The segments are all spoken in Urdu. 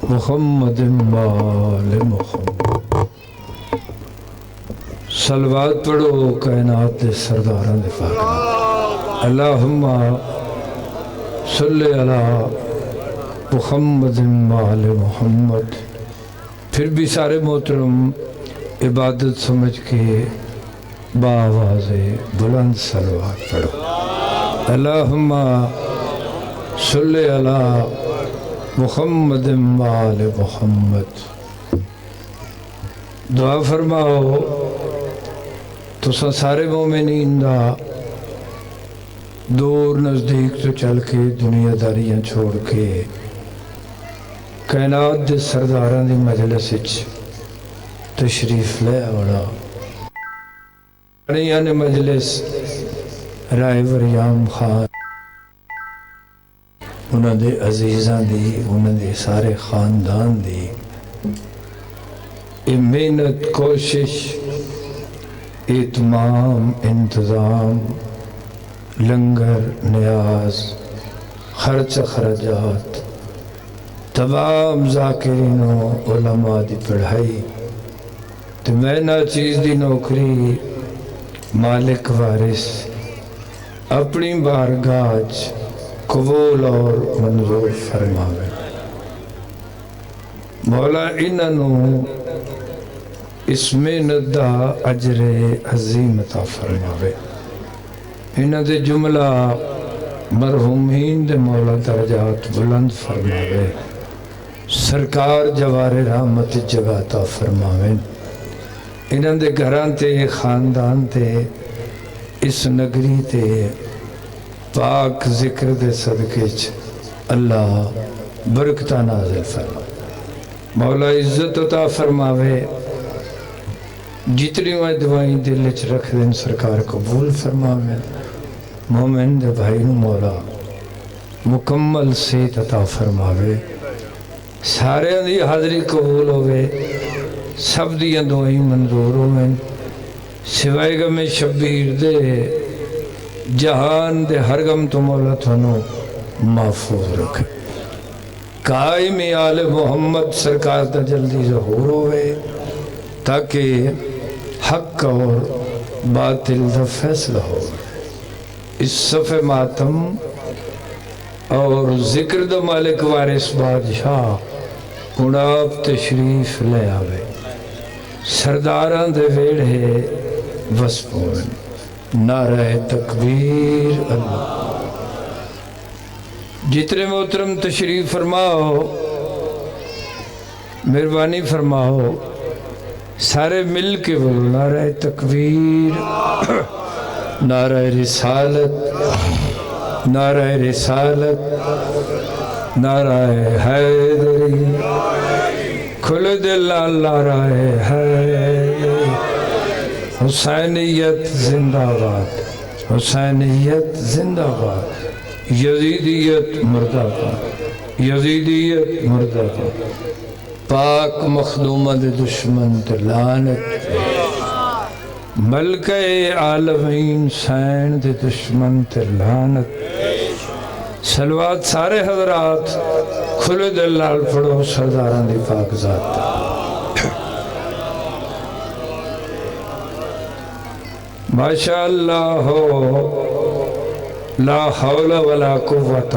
محمد وآل محمد صلوات پڑھو کائنات دے سرداراں دے پاک اللہم صلی علی محمد وآل محمد. پھر بھی سارے محترم عبادت سمجھ کے باواز بلند صلوات پڑھو. اللہم صلی علی محمد وآل محمد. دعا فرماؤ تو سارے مومنین دا دور نزدیک تو چل کے دنیا داریاں چھوڑ کے کائنات دے سرداراں دی مجلس وچ تشریف لے آونا. نے مجلس رائے وریام خان انہاں دے عزیزاں دی انہاں دے سارے خاندان دی محنت کوشش اہتمام انتظام لنگر نیاز خرچ خرجات تمام ذاکرین و علماء دی پڑھائی تو میں نہ چیز دی نوکری مالک وارث اپنی بارگاہ قبول اور منظور فرماوے. مولا انہوں اس محنت دا اجر عظیم عطا فرماوے. انہاں دے جملہ مرحومین دے مولا درجات بلند فرماوے. سرکار جوار رحمت جگہ عطا فرماوے. انہاں دے گھران تے خاندان تے اس نگری تے پاک ذکر دے صدقے اللہ برکتہ نازل فرماوے. مولا عزت عطا فرماوے. جتنی وہ دعائیں دل چ رکھ دیں سرکار قبول فرماوے. مومن دے بھائی نو مولا مکمل صحت عطا فرماوے. سارے دی حاضری قبول ہوئے. سب دیاں دعائیں منظور ہوئے. سوائے غم شبیر دے جہان دے ہر غم تو مولا تھانو محفوظ رکھے. قائم آل محمد سرکار دا جلدی ظہور ہوئے تاکہ حق اور باطل دا فیصلہ ہو. اس صفحہ ماتم اور ذکر دا مالک وارث بادشاہ اناب تشریف لے آوے. سرداراں دے ویڑھے وسپون نعرہ تکبیر اللہ. جتنے محترم تشریف فرماؤ مہربانی فرماؤ سارے مل کے بولو نعرہ تکبیر نعرہ رسالت نعرہ رسالت نعرہ حیدری کھل دل نعرہ حیدری. حسینیت زندہ باد حسینیت زندہ باد. یزیدیت مردہ باد یزیدیت مردہ باد. پاک مخدومہ دے دشمن تے لعنت. ملکہ عالمین حسین دے دشمن تے لعنت. صلوات سارے حضرات کھلے دل لال پڑھو سرداراں دی پاک ذات. ماشاءاللہ لا حول ولا قوة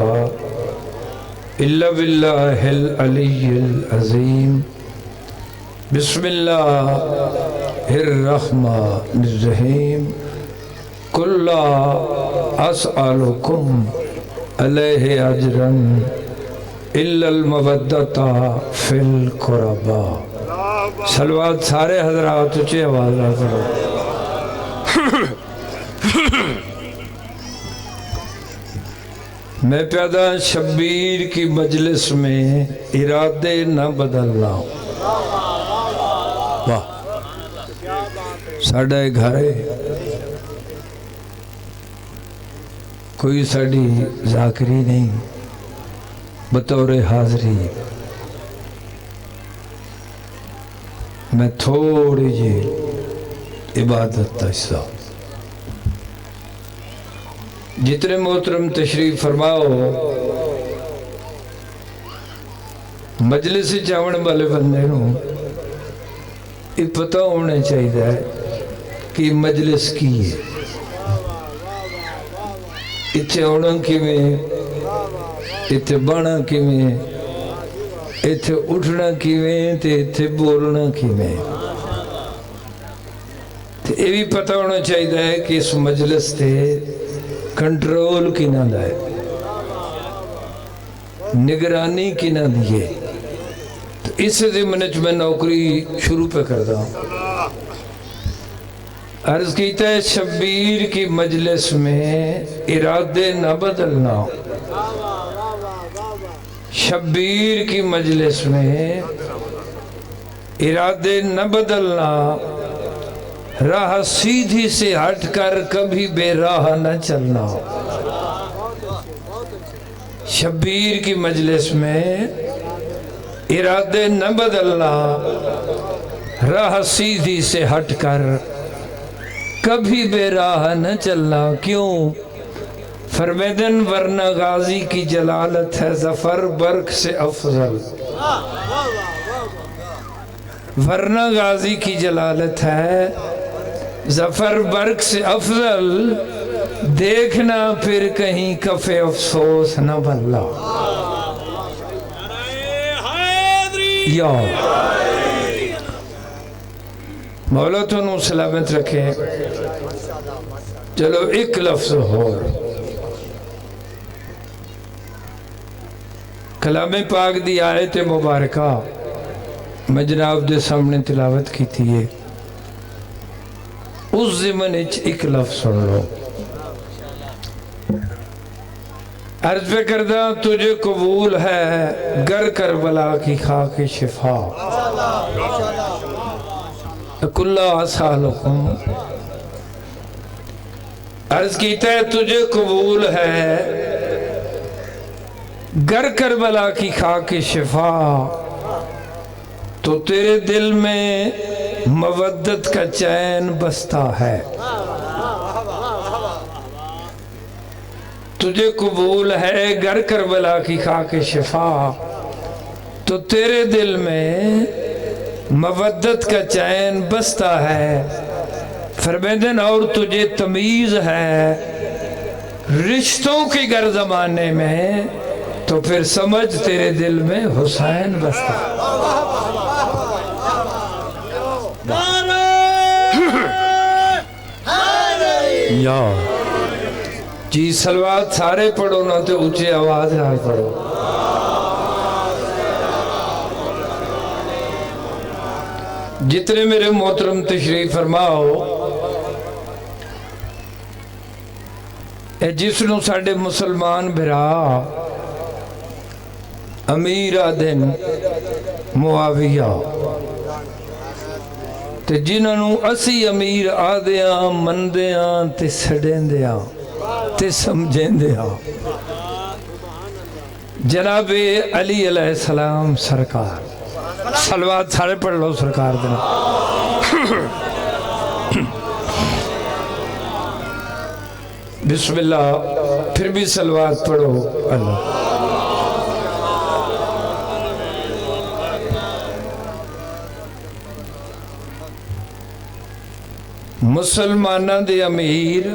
الا باللہ العلی العظیم. بسم اللہ الرحمن الرحیم. قل لا اسألکم علیہ اجرا الا المودۃ فی القربا. صلوات سارے حضرات اچھی آواز نہ پڑھو. میں پیدا شبیر کی مجلس میں ارادے نہ بدلنا. واہ ساڑھا گھر ہے کوئی ساڑھی ذاکری نہیں بطور حاضری. میں تھوڑی جی عبادت تا حصہ. جتنے محترم تشریف فرماؤ مجلس چاون والے بندے نو یہ پتہ ہونا چاہیے کہ مجلس کی ہے، اتھے آنا کیویں، اتھے بہنا کیویں، اتھے اٹھنا کیویں تے اتھے بولنا کیویں۔ یہ بھی پتہ ہونا چاہیے کہ اس مجلس تے کنٹرول کی نہ دائے، نگرانی کی نہ دیئے۔ تو اس ضمن میں نوکری شروع پہ کرتا ہوں۔ عرض کیتا ہے شبیر کی مجلس میں ارادے نہ بدلنا، شبیر کی مجلس میں ارادے نہ بدلنا، راہ سیدھی سے ہٹ کر کبھی بے راہ نہ چلنا۔ شبیر کی مجلس میں ارادے نہ بدلنا، راہ سیدھی سے ہٹ کر کبھی بے راہ نہ چلنا۔ کیوں؟ فرمیدن ورنہ غازی کی جلالت ہے ظفر برق سے افضل، ورنہ غازی کی جلالت ہے ظفر برق سے افضل، دیکھنا پھر کہیں کف افسوس نہ بھلا۔ یا مولا تو نو سلامت رکھے۔ چلو ایک لفظ ہو، کلام پاک دی آیت مبارکہ میں جناب دے سامنے تلاوت کی تھی، اس ضمن ایک لفظ سن لو۔ عرض پہ کردہ تجھے قبول ہے گر کربلا کی خاک شفا، کلّا آسالکم۔ عرض کیتا ہے تجھے قبول ہے گر کربلا کی خاک شفا، تو تیرے دل میں مودت کا چین بستا ہے۔ تجھے قبول ہے گر کربلا کی خاک شفا، تو تیرے دل میں مودت کا چین بستا ہے۔ فرمیدن اور تجھے تمیز ہے رشتوں کی گر زمانے میں، تو پھر سمجھ تیرے دل میں حسین بستا ہے۔ یا جی سلوات سارے پڑھو نہ تو اونچے آواز نال پڑھو۔ جتنے میرے محترم تشریف فرماؤ، اے جس نو ساڑھے مسلمان بھرا امیر آدن معاویہ، تے جنہوں اسی امیر آدیاں مندیاں تے سڑیندیاں تے سمجھیندیاں، جناب علی علیہ السلام سرکار، سلوات سارے پڑھ لو سرکار دینا۔ بسم اللہ، پھر بھی سلوات پڑھو اللہ۔ مسلمانہ دے امیر،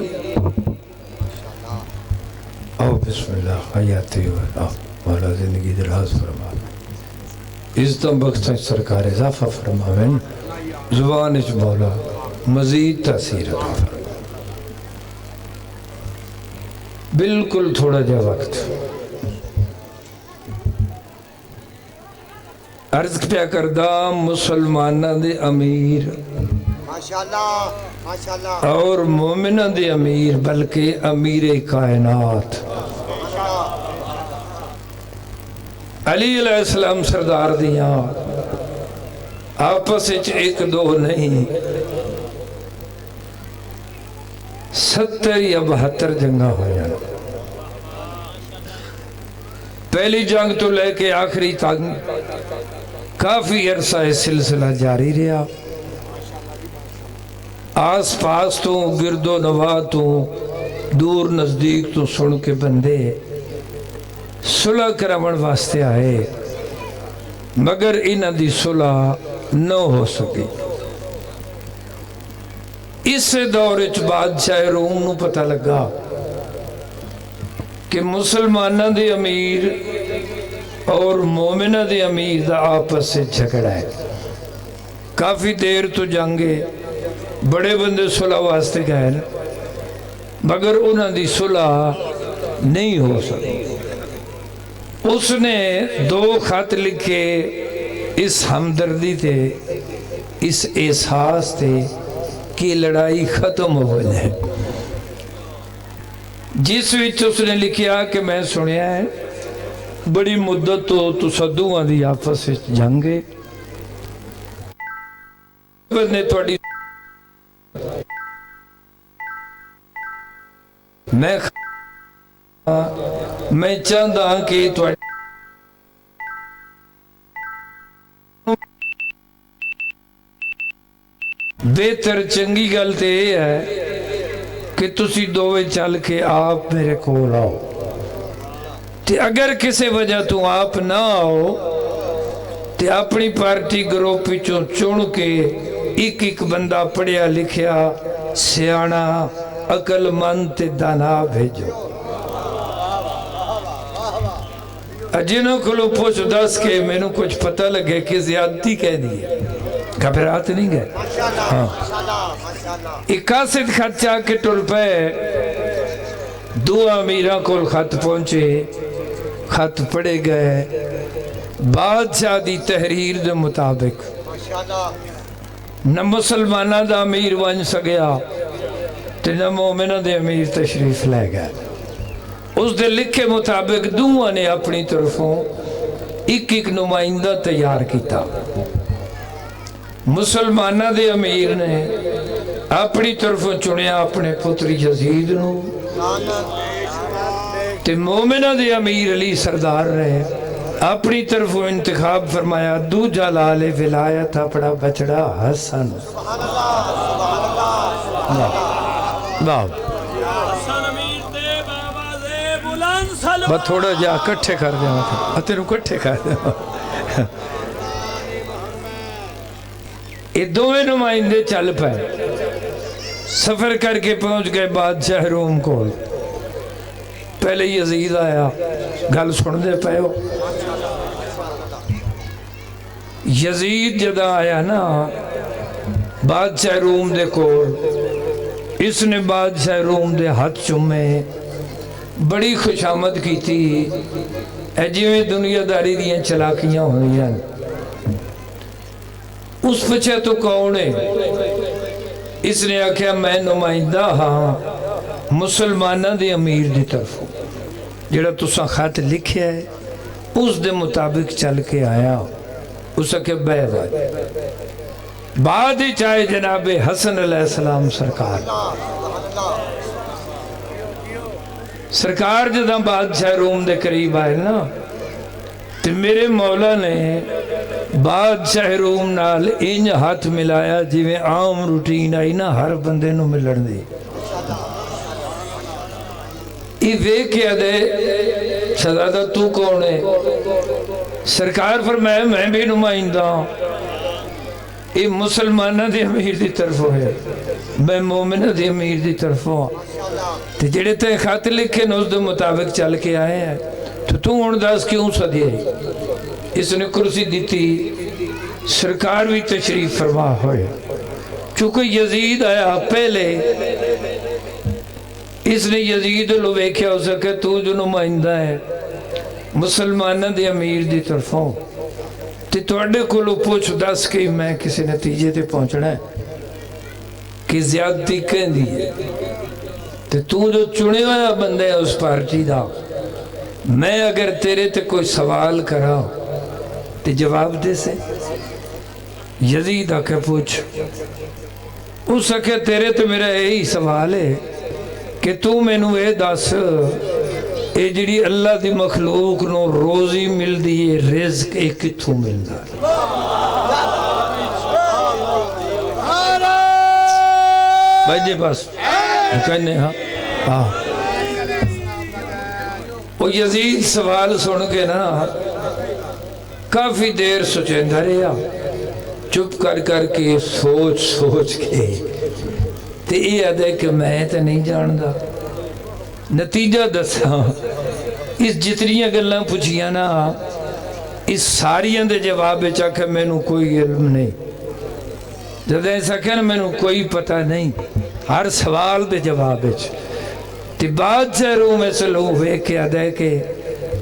آؤ بسم اللہ، حیاتی ہوئے، مولا زندگی دراز فرما، عزتم بخشن سرکار اضافہ فرماویں، زبان اچ مولا مزید تاثیر عطا فرما۔ بالکل تھوڑا جا وقت عرض پیا کردہ مسلمانہ دے امیر اور مومنہ دے امیر، بلکہ امیر کائنات علی علیہ السلام سردار دیاں آپس ایک دو نہیں 70 یا 72 جنگاں ہو جانا۔ پہلی جنگ تو لے کے آخری تک کافی عرصہ سلسلہ جاری رہا۔ آس پاس تو گرد و نواح تو دور نزدیک تو سن کے بندے صلح کراون واسطے آئے، مگر انہاں دی صلح نہ ہو سکی۔ اس دور وچ بادشاہ روم نو پتہ لگا کہ مسلمانہ دے امیر اور مومنہ دے امیر دا آپس سے جھگڑا ہے۔ کافی دیر تو جنگے بڑے بندے صلح واسطے گئے مگر انہاں دی صلح نہیں ہو سکی۔ اس نے 2 خط لکھے اس ہمدردی تے، اس احساس تے کہ لڑائی ختم ہو جائے۔ جس وچ اس نے لکھیا کہ میں سنیا ہے بڑی مدت تو تساں دوواں دی آپس وچ جنگ ہے، میں چاہتا ہوں کہ بہتر چنگی گل تے یہ ہے کہ تسی دوویں چل کے آپ میرے کول آؤ، تے اگر کسی وجہ تو آپ نہ آؤ تے اپنی پارٹی گروپ وچوں چن کے ایک بندہ پڑھیا لکھیا سیانا عقل مند تے دانا بھیجو۔ جنہوں کو پوچھ دس کے میں نے کچھ پتہ لگے کہ زیادتی کہہ دی ہے، گھبرات نہیں گئے۔ ہاں 61 خط چاہ کے ٹل پہ 2 امیران کو خط پہنچے، خط پڑے گئے بادشاہ دی تحریر دے مطابق نہ مسلمانہ دا امیر ون سگیا تے نہ مومنہ دے امیر تشریف لے گئے۔ اس دے لکھے مطابق دوہاں نے اپنی طرفوں ایک نمائندہ تیار کیتا۔ مسلمانہ دے امیر نے اپنی طرفوں چنیا اپنے پتر یزید نو، تے مومنہ دے امیر علی سردار رہے اپنی طرفوں انتخاب فرمایا دو جلال ولایت اپنا بچڑا حسن۔ بس تھوڑا جا کٹھے کر دیا تیروں کٹھے کر دیا۔ یہ دوویں نمائندے چل پائے، سفر کر کے پہنچ گئے بادشاہ روم کو۔ پہلے یزید آیا، گل سن دے پائے ہو۔ یزید جدہ آیا نا بادشاہ روم دے کول، اس نے بادشاہ روم دے ہاتھ چومے بڑی خوش آمد کی تھی، اے جویں دنیا داری دیاں چلاکیاں ہوئی ہیں۔ اس پچھے تو کون ہے؟ اس نے آکھیا میں نمائندہ ہاں مسلمانہ دے امیر دی طرف جڑا تساں خط لکھیا ہے اس دے مطابق چل کے آیا۔ اس کے بے بعد ہی چاہے جناب حسن علیہ السلام سرکار جدہ بادشاہ روم دے قریب آئے نا تو میرے مولا نے بادشاہ روم نال انج ہاتھ ملایا جویں عام روٹین آئی نا ہر بندے نو ملن دی۔ یہ ویکھیا دے شہزادہ تو کون ہے؟ سرکار فرمایا میں بھی نمائندہ ہوں، یہ مسلمانہ دے امیر دی طرف ہے، میں مومنہ دے امیر دی طرف ہوں۔ تو جڑے تے خط لکھے اس دے مطابق چل کے آئے ہیں تو انداز کیوں سدیے؟ اس نے کرسی دیتی، سرکار بھی تشریف فرما ہوئے۔ چونکہ یزید آیا پہلے، اس نے یزید لو ویکھیا ہو سکے تو جو نمائندہ ہے مسلمانہ دے امیر دی طرفوں تے توڑے کو لو پوچھ دس کہ میں کسی نتیجے تے پہنچنا ہے کہ زیادتی کہیں دی ہے تے تو جو چنے ہویا بندے ہے اس پارٹی دا، میں اگر تیرے تے کوئی سوال کرا تے جواب دے سے؟ یزید آکے پوچھ، اس آکے تیرے تے میرا یہی سوال ہے کہ تو میں نو اے دس اے جڑی اللہ دی مخلوق نو روزی مل دی رزق ایک کتھوں مل دا؟ بھائی جی بس کہنے ہاں وہ یزید سوال سن کے نا کافی دیر سوچیندا رہا چپ کر کے سوچ کے تے یہ آدھے کہ میں تو نہیں جاندا نتیجہ دساں اس جتنی گلاں پوچھیاں نا اس ساریاں دے جواب چا کہ مینوں کوئی علم نہیں جب ایسا کہنا مینوں کوئی پتہ نہیں ہر سوال دے جواب تے بادشاہ روح میں سے لوگ ویکھ کے آدھے کہ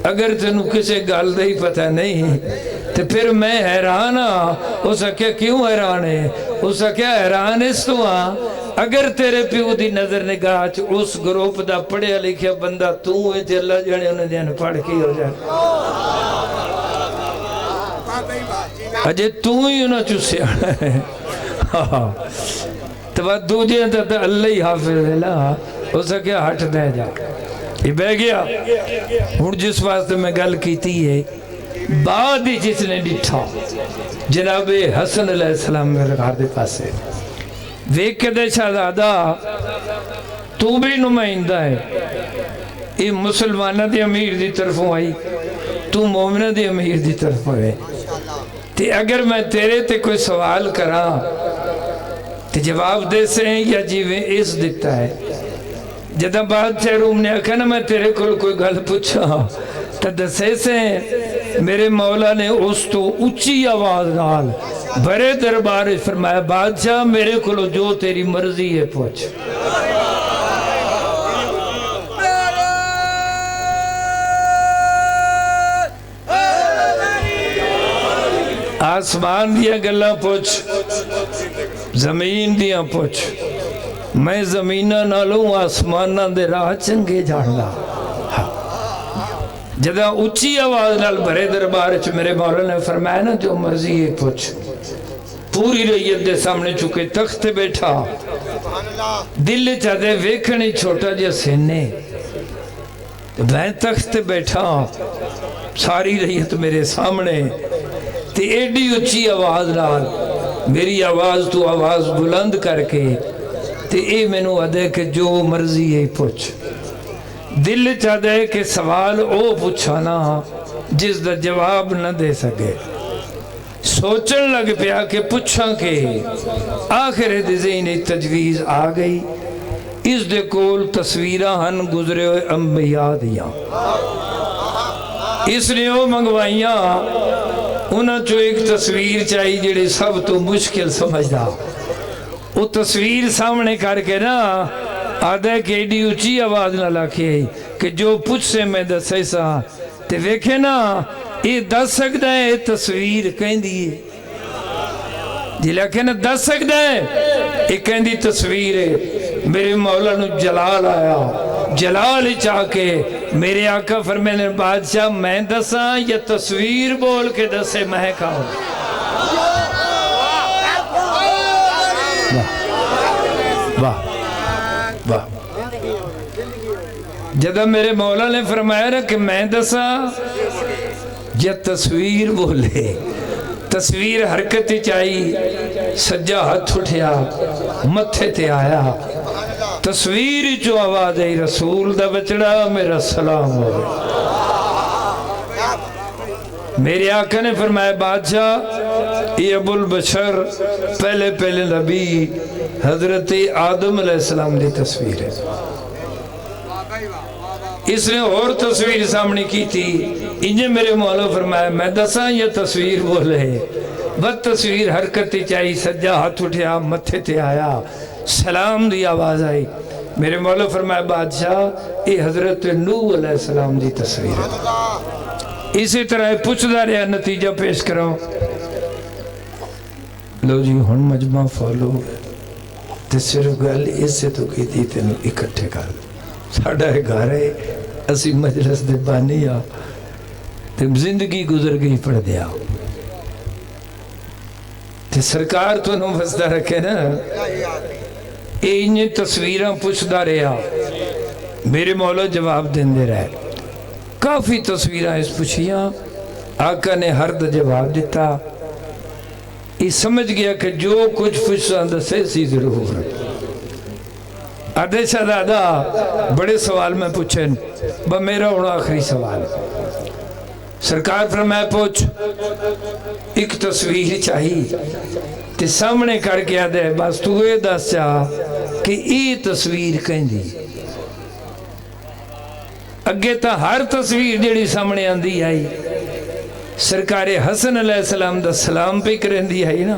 اگر تینوں کسی گل دا ہی پتہ نہیں تو پھر میں حیران ہاں اس کیا کیوں حیران ہے اس کیا حیران اس تو ہاں اگر تیرے پیو دی نظر نگاہ اس گروپ دا پڑھیا لکھیا بندہ تو ہے تے اللہ جانے انہیں دین پڑھ کی ہو جائے اجے تو ہی انہیں چوسے آنا ہے تو بات دو جائیں تو اللہ ہی حافظ ہے لا اس کیا ہٹ دے جا یہ بہ گیا ہوں جس واسطے میں گل کیتی ہے بعد ہی جس نے ڈٹھا جناب حسن علیہ السلام میرے گھر دے پاسے ویک کے دے شہزادہ تو بھی نمائندہ ہے یہ مسلمانہ دی امیر دی طرفوں آئی تو مومنہ دی امیر دی طرفوں ہے تے اگر میں تیرے تے کوئی سوال کرا تے جواب دے سے ہیں یا جیویں اس دیتا ہے جدہ بادشاہ روم نے کہا نا میں تیرے کوئی گل پوچھا تو دسے سے میرے مولا نے اس تو اچھی آواز نال بڑے دربار فرمایا بادشاہ میرے کو جو تیری مرضی ہے پوچھ آسمان دیا گلہ پوچھ زمین دیا پوچھ میں زمینہ نہ لوں آسمانہ دے راہ چنگے جانلا جدہ اچھی آواز نال بھرے دربار میرے مولا نے فرمایا نا جو مرضی ہے پوچھ پوری ریت دے سامنے چکے تخت بیٹھا دل چاہتے ویکھنی چھوٹا جا سینے میں تخت بیٹھا ساری ریت میرے سامنے تے ایڈی اچھی آواز نال میری آواز تو آواز بلند کر کے تے اے میں نو آدھے کہ جو مرضی ہے پوچھ دل چاہتا ہے کہ سوال او پوچھانا جس دا جواب نہ دے سکے سوچن لگ پیا کہ پوچھاں کہ آخر ذہن تجویز آ گئی اس دے کول تصویرہ ہن گزرے ہوئے انبیاء دیاں اس نے وہ منگوائیاں انہاں چو ایک تصویر چاہی جڑے سب تو مشکل سمجھدا وہ تصویر سامنے کر کے نا آدھے کہ ایڈی اچھی آواز نہ لاکھے کہ جو پوچھ سے میں دسے سا تے ویکھے نا یہ دس سکتا ہے تصویر کہیں دیئے جی لیکن دس سکتا ہے یہ کہیں دی تصویر ہے میرے مولا نو جلال آیا جلال ہی چاہ کے میرے آقا فرمینے بادشاہ میں دساں یا تصویر بول کے دسے میں کہوں واہ واہ جدہ میرے مولا نے فرمایا نا کہ میں دساں یا تصویر بولے تصویر حرکت چاہی سجا ہاتھ اٹھیا متھے تے آیا تصویر جو آواز ہے رسول دا بچڑا میرا سلام ہو میرے آقا نے فرمایا بادشاہ یہ ابو البشر پہلے نبی حضرت آدم علیہ السلام دی تصویر ہے اس نے اور تصویر سامنے کی تھی انجھے میرے مولا فرمایا میں دساں یہ تصویر بولے بد تصویر حرکت چاہی سجا ہاتھ اٹھیا متھے تے آیا سلام دی آواز آئی میرے مولا فرمایا بادشاہ یہ حضرت نوح علیہ السلام دی تصویر ہے اسی طرح پوچھدا رہا نتیجہ پیش کرو لو جی ہن مجمع فالو تے صرف گل اس سے تو کی تھی تینوں اکٹھے کر ساڑھا ہے گھر ہے اسی مجلس دے بانی آ تے زندگی گزر گئی پڑھ دیا تے سرکار تو نو بسدہ رکھے نا انہیں تصویریں پوچھدا رہا میرے مولا جواب دیں دے رہے کافی تصویریں اس پوچھیاں آقا نے ہر دا جواب دیتا یہ سمجھ گیا کہ جو کچھ پوچھتا دسے سی ضرور آدھے شہزادہ بڑے سوال میں پوچھیں با میرا ہونا آخری سوال سرکار فرمایا پوچھ ایک تصویر چاہی تے سامنے کر کے آدھے بس تو یہ دس چاہ کہ یہ تصویر کہیں دی اگے تا ہر تصویر جڑی سامنے آندی آئی سرکار حسن علیہ السلام دا سلام پہ کریں دی آئی نا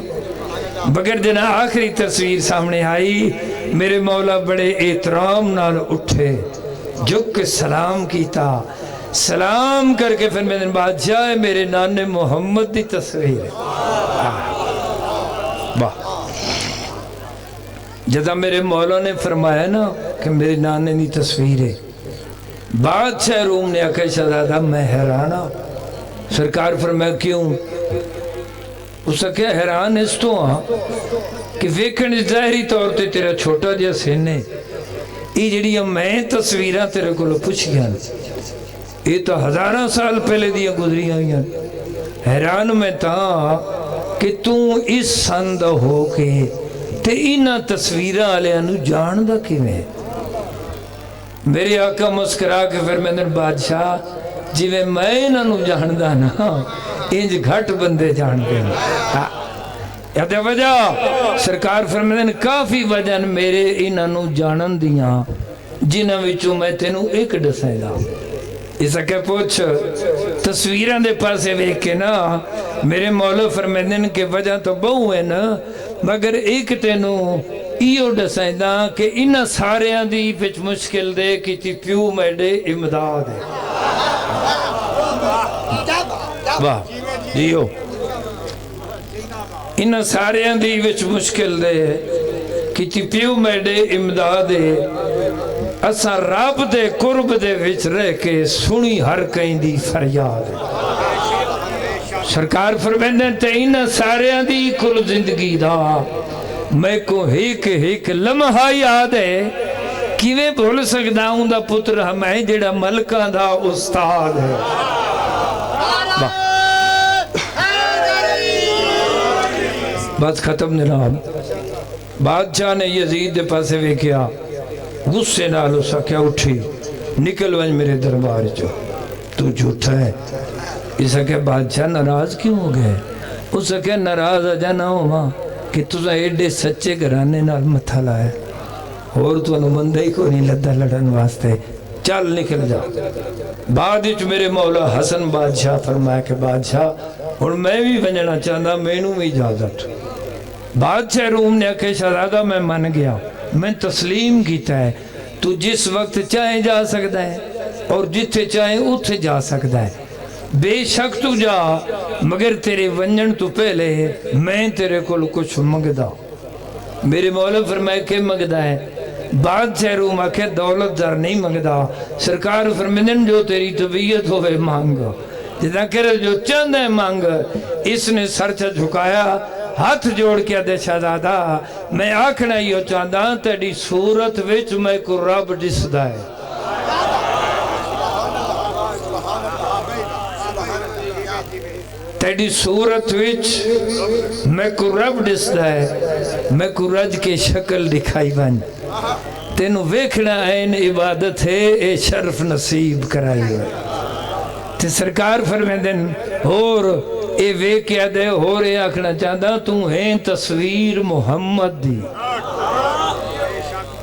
بگر جنا آخری تصویر سامنے آئی میرے مولا بڑے احترام نال اٹھے جھک کے سلام کیتا سلام کر کے پھر میرے بادشاہ میرے نانے محمد دی تصویر جدا میرے مولا نے فرمایا نا کہ میرے نانے دی تصویر ہے بادشاہ روم نے آکھا شہزادہ میں حیرانہ سرکار فرمایا کیوں اس کا حیران اس تو کہ ویکھن ظاہری طور تے تیرا چھوٹا جا سینے یہ جڑی میں تصویرہ تیرے کو پوچھ گیا یہ تو ہزاراں سال پہلے دیا گزری آئی ہیں حیران میں تا کہ تو اس سند ہو کے تے انہاں تصویرہ آلے انو جان دا کیویں میرے آقا مسکرا کے پھر میں نے بادشاہ جیویں میں انہوں جان دا نا انج گھٹ بندے جان دے یاد وجہ سرکار فرمائے کافی وجہ میرے انہوں جانن دیاں جنہاں وچوں میں تینوں ایک دسائے گا اسا کہ پوچھ تصویران دے پاسے ویک کے نا میرے مولا فرمائے کہ وجہ تو بہو ہے نا مگر ایک تینوں ایو دسائے دا کہ انہاں سارے دی پچ مشکل دے کیتی پیو میڈے امداد ہے واہ جیو انہاں سارے دی وچ مشکل دے کیتی پیو میڈے امداد ہے اسا رب دے قرب دے وچ رہ کے سنی ہر کہیں دی فریاد ہے سرکار فرمیندے تے انہاں سارے دی کل زندگی دا میں کو ایک لمحہ یاد ہے کیویں بھول سکدا ہوں دا پتر ہمیں جڑا ملکاں دا استاد ہے بات ختم جناب بادشاہ نے یزید دے پاسے ویکھیا غصے نال اس کیا اٹھی نکل ونج میرے دربار چو تو جھوٹا ہے اس کہ بادشاہ ناراض کیوں ہو گئے اس کہ ناراض اجا نہ ہو ماں کہ تُسا ایڈے سچے گھرانے نال متھا لائے اور تو انہوں بندہ ہی کو نہیں لدہ لڑن واسطے چل نکل جا بعد اچھ میرے مولا حسن بادشاہ فرمایا کہ بادشاہ اور میں بھی بنجنا چاہتا میں نوں بھی اجازت بادشاہ روم نے کہ شہزادہ میں من گیا میں تسلیم کیتا ہے تو جس وقت چاہے جا سکتا ہے اور جتھے چاہے اتھے جا سکتا ہے بے شک تو جا مگر تیرے ونجن تو پہلے میں تیرے کو کچھ مگدا میرے مولا فرمائے کہ مگدا ہے بادشاہ روم آکھے دولت در نہیں مگدا سرکار فرمیندن جو تیری طبیعت ہوئے مانگ جدا کہ جو چند ہے مانگ اس نے سرچہ جھکایا ہاتھ جوڑ کے دے شہزادہ میں آکھنا ہی ہو چاہتا تیری صورت وچ میں کو رب جسدا ہے تیری صورت وچ میں کو رب جسدا ہے میں کو رج کے شکل دکھائی بن تینوں ویکھنا این عبادت ہے اے شرف نصیب کرائی ہوئے تے سرکار فرمیندن اور اے ویکیا دے اور اے آکھنا چاہتا تو ہیں تصویر محمد دی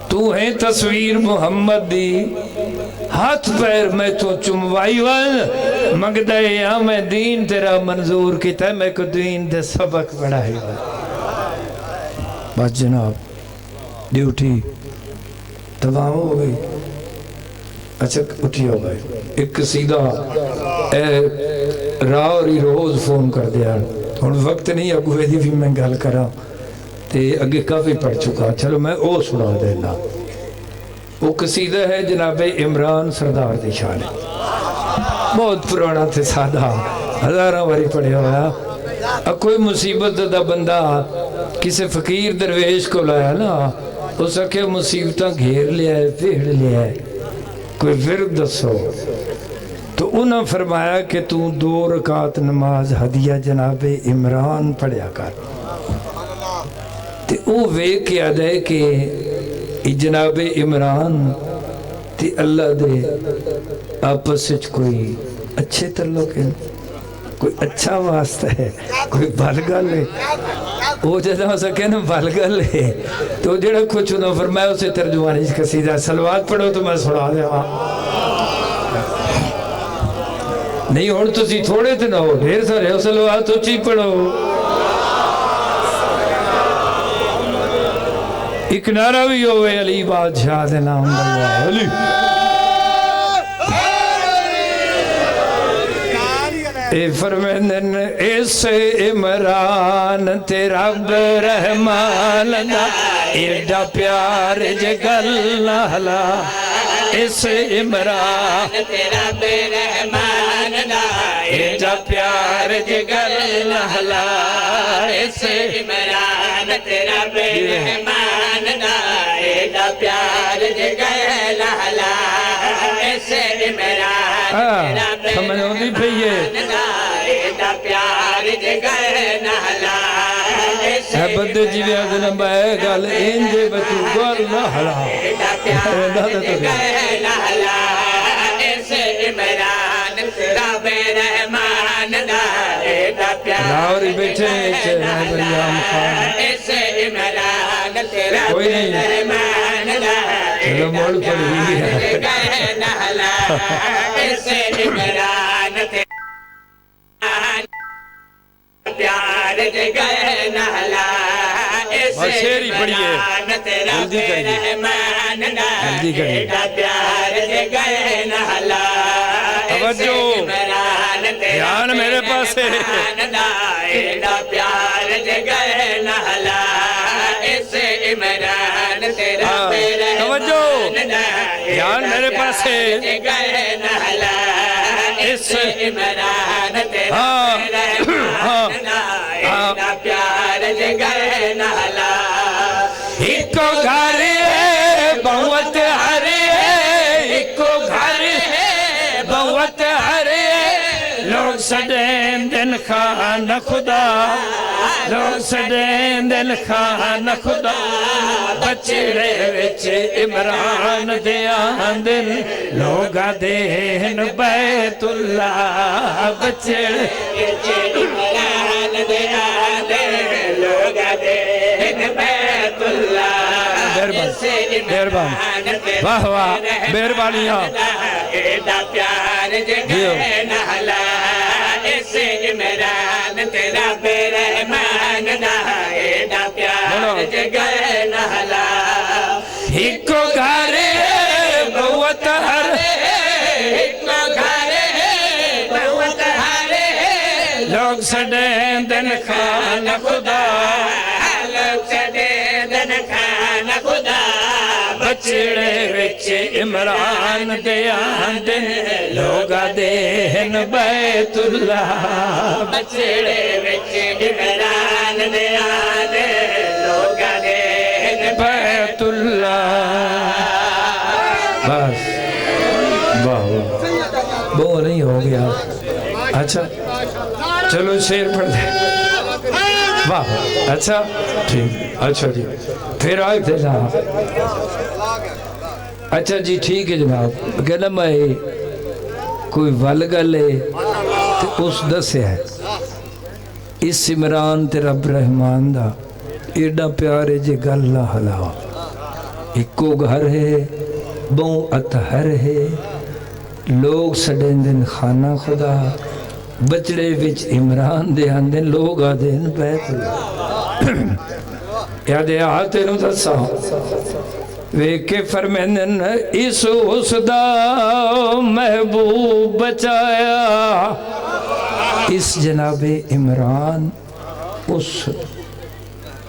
تو ہیں تصویر محمد دی ہاتھ پیر میں تو چموائی وال مگدہ یا میں دین تیرا منظور کیتا ہے میں کو دین دے سبق بڑھائی وال بس جناب ڈیوٹی تمام ہو گئی اچھا اٹھی ہو گئی ایک قصیدہ راوری روز فون کر دیا اور وقت نہیں اگوے دی بھی میں گل کرا تے اگے کافی پڑھ چکا چلو میں او سنا دینا وہ قصیدہ ہے جناب عمران سردار دی شان بہت پرانا تھے سادہ ہزارہ واری پڑھے ہوا کوئی مصیبت دا بندہ کسی فقیر درویش کو لایا نا اس کے مصیبتاں گھیر لیا ہے پھیڑ لیا ہے کوئی ورد دسو تو انہوں فرمایا کہ تو 2 رکعت نماز ہدیہ جناب عمران پڑھیا کر تے او ویک کے آدھے کہ جناب عمران تے اللہ دے آپس سچ کوئی اچھے تعلق ہیں، کوئی اچھا واسطہ ہے، کوئی بلگل ہے، وہ جیسا ہو سکے نا بلگل ہے تو جڑا کچھ انہوں فرمایا اسے ترجمانی اس قصیدہ سلوات پڑھو تو میں سنا دے نہیں ہون تو سی تھوڑے تھے نہ ہو ڈھیر سارے ہو سلوات تو چی پڑھو ایک نعرہ بھی ہوئے علی بادشاہ دے نام اللہ علی اے فرمندن اس عمران تے رب رحمان دا ایڈا پیار جگل نہلا اس عمران تے رب رحمان دا ایڈا پیار جگل نہلا اس عمران تے رب رحمان دا ایڈا پیار جگل نہلا اس عمران سمجھ ہوندی پہیے پیار جگہ نہلا ہے بندے جیوے آدھنا بائے گال انجے بچو گال نہلا جگہ نہلا اس عمران رب رحمان دا ایڈا پیار راوری بیٹھے مریم خان اس عمران رب رحمان دا چلو موڑ پڑی جگہ نہلا اس عمران پیار جگہ نہلا اس عمران رب رحمان دا ایڈا پیار جگہ نہلا اس عمران دھیان میرے پاس ہے ایڈا پیار جگہ نہلا اس عمران رب رحمان دا دھیان میرے پاس ہے جگہ نہلا اس عمران رب رحمان دا ایڈا پیار جگہ نہلا ایکو گھر ہے بہت ہر ہے ایکو گھر ہے بہت ہر ہے لوگ سڑیں دن خان خدا لوگ سڑیں دن خان خدا بچڑے وچ عمران دیاں دن لوگا دین بیت اللہ بچڑے وچ عمران دیاں دن لوگا دین بیت اللہ مہربان واہ واہ مہربانیاں ایڈا پیار جگہ نہلا اس عمران رب رحمان دا ایڈا پیار جگہ نہلا ایکو گھر بہت ہر ایکو گھر بہت ہر لوگ سڑیں دن خان خدا لوگ سڑیں دن خان خدا بچڑے وچ عمران دیاں دن لوگا دین بیت اللہ بچڑے وچ عمران دیاں دن لوگا دین بیت اللہ بس واہ وہ نہیں ہو گیا اچھا چلو شیر پڑھ دیں واہ اچھا ٹھیک اچھا جی پھر آئے تھے جناب اچھا جی ٹھیک ہے جناب کہنا میں کوئی ولگل ہے تو اس دسے ہے اس عمران تے رب رحمان دا ایڈا پیارے جے گل نہ ہلا ایکو گھر ہے بہوں اتہر ہے لوگ سڑیں دن خانہ خدا بچڑے وچ عمران دے آندن لوگ آدھن بیت اللہ یادے آتے نو دسا ویکے فرمیندن اس دا محبوب بچایا اس جناب عمران اس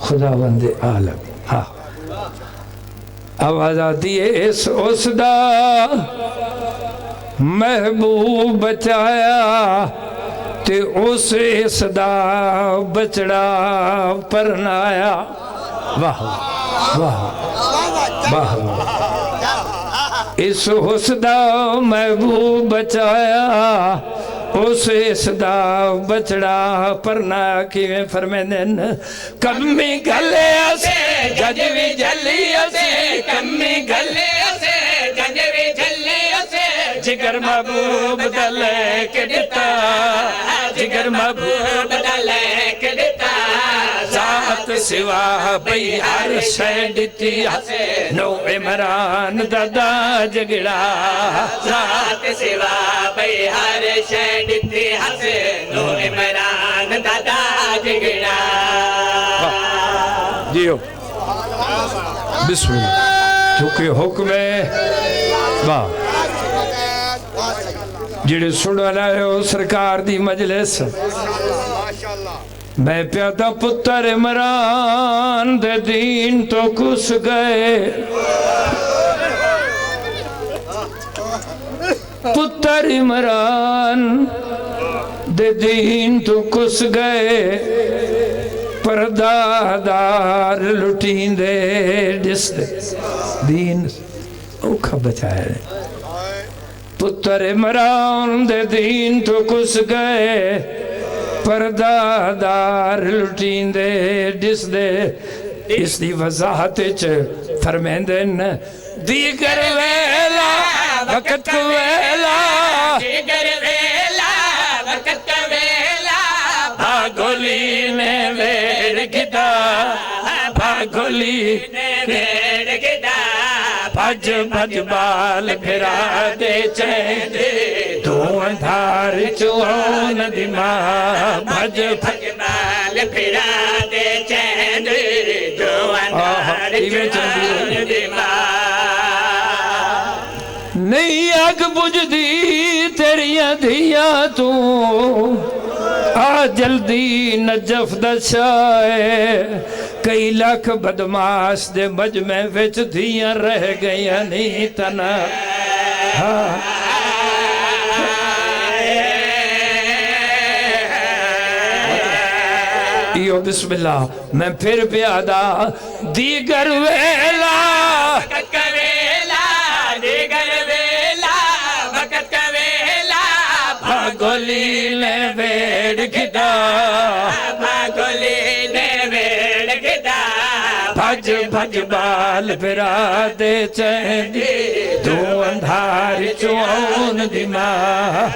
خداوند عالم ہاں آواز آتی ہے اس دا محبوب بچایا تے اس دا بچڑا پرنایا واہ واہ واہ اس دا محبوب بچایا اس دا بچڑا پرنایا کیویں فرمیندن کمی گلے اسے جج بھی جلی اسے کمی گلے اسے جج بھی جلی اسے جگر جگر محبوب دا لے کے دیتا جگر محبوب دا لے کے دیتا ذات سوا بھئی ہر شے دیتی نو عمران دا جگڑا ذات سوا بھئی ہر شے دیتی نو عمران دا جگڑا جیو بسم اللہ چونکہ حکم ہے واہ جڑے سنو لائے ہو سرکار دی مجلس میں پیادا پتر عمران دے دین تو کس گئے پتر عمران دے دین تو کس گئے پردادار لٹین دے جس دے دین اوکھا بچائے پتر عمران دے دین تو کس گئے پردادار لٹین دے جس دے اس دی وضاحت فرمیندن دیگر ویلا وقت کو ویلا دیگر ویلا وقت کو ویلا بھاگولی نے ویڑ گدا بھاگولی نے ویڑ گدا بھج بھج بال پھرا دے چین تو اندھار چون دماغ بھج بھج بال پھرا دے چین تو اندھار چون دماغ نہیں آگ بجھ دی تیریاں دھیاں تو آ جلدی نجف دشائے کئی لاکھ بدماش دے مجمع وچ دھیاں رہ گئیاں نہیں تنا ایو بسم اللہ میں پھر پیادا دیگر ویلا وقت کا ویلا دیگر ویلا وقت کا ویلا بھاگولی نے ویڑ گدا بھاگولی نے ویڑ گدا بھج بھج بال پھرا دے چین تو اندھار چون دماغ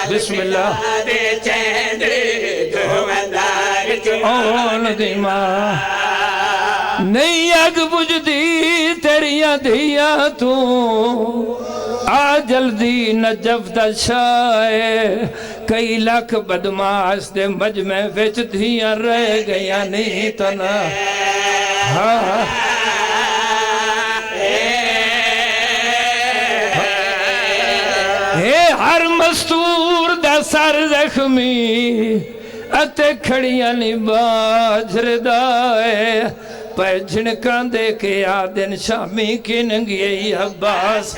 بسم اللہ دے چین تو اندھار چون دماغ نہیں اگ بجھ دی تیریاں دھیاں تو آ جلدی نجف دشائے کئی لاکھ بدماش دے مجمع وچ دھیاں رہ گئیاں نہیں تنا اے ہر مستور دا سر زخمی اتے کھڑیاں نہیں باجر دائے پہ جھنکان دے کے آدن شامی کی ننگی عباس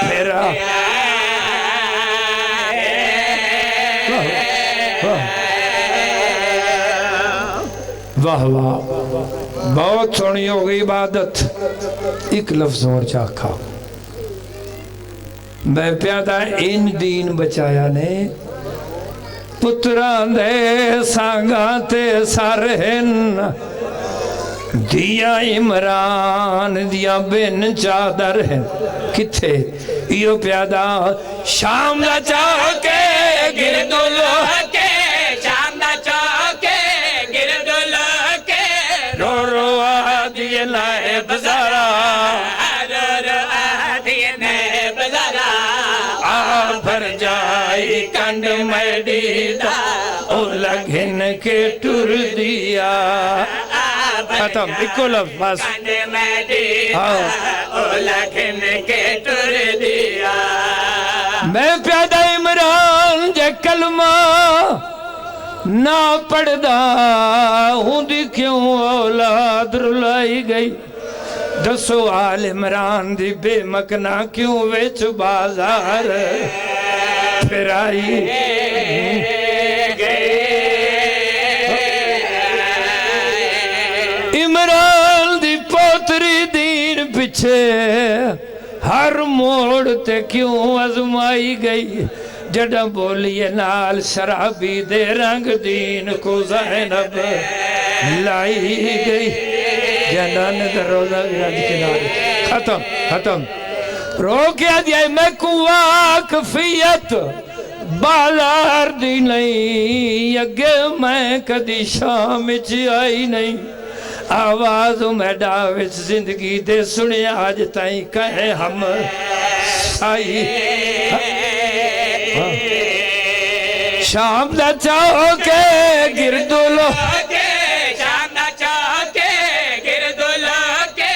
پھرا واہ واہ بہت سونی ہوگی عبادت ایک لفظ اور چاکھا میں پیادا ان دین بچایا نے پتران دے سانگاتے سارہن دیا عمران دیا بن چادر ہیں کتھے ایو پیادا شام دا چاکے گردو لوکے شام دا چاکے گردو لوکے رو رو آدھی لائے بزارا رو رو آدھی لائے بزارا آ بھر جائی کنڈ میڈی دا او لگھن کے ٹر دیا ختم ایکو لفظ بس میں پیادا عمران جے کلمہ نہ پڑھدا ہوں دی کیوں اولاد رلائی گئی دسو آل عمران دی بے مکنا کیوں ویچ بازار پھر آئی عمران دی پوتری دین پچھے ہر موڑ تے کیوں ازمائی گئی جڑا بولیے نال شرابی دے رنگ دین کو زینب لائی گئی جنان در روزہ گرد کنارے ختم روکیا دیا میں کو واقفیت بالار دی نہیں اگے میں کدی شام چی آئی نہیں آواز میں ڈاوچ زندگی دے سنے آج تائیں کہے ہم سائی شام دا چاہو کے گردولو شام دا چاہو کے گردولو کے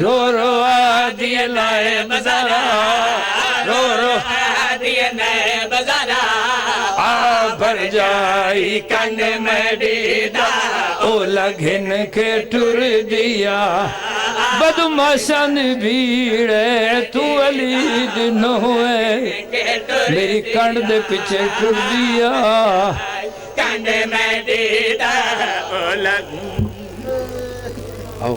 رو رو آدھی لائے بزارا رو رو آدھی نئے بزارا بھر جائی کنگ میں دیدہ او لگھن کے ٹر دیا بدماشان بھیڑے تو علی دن ہوئے میری کنڈ دے پچھے ٹر دیا کنگ میں دیدہ او لگھن آؤ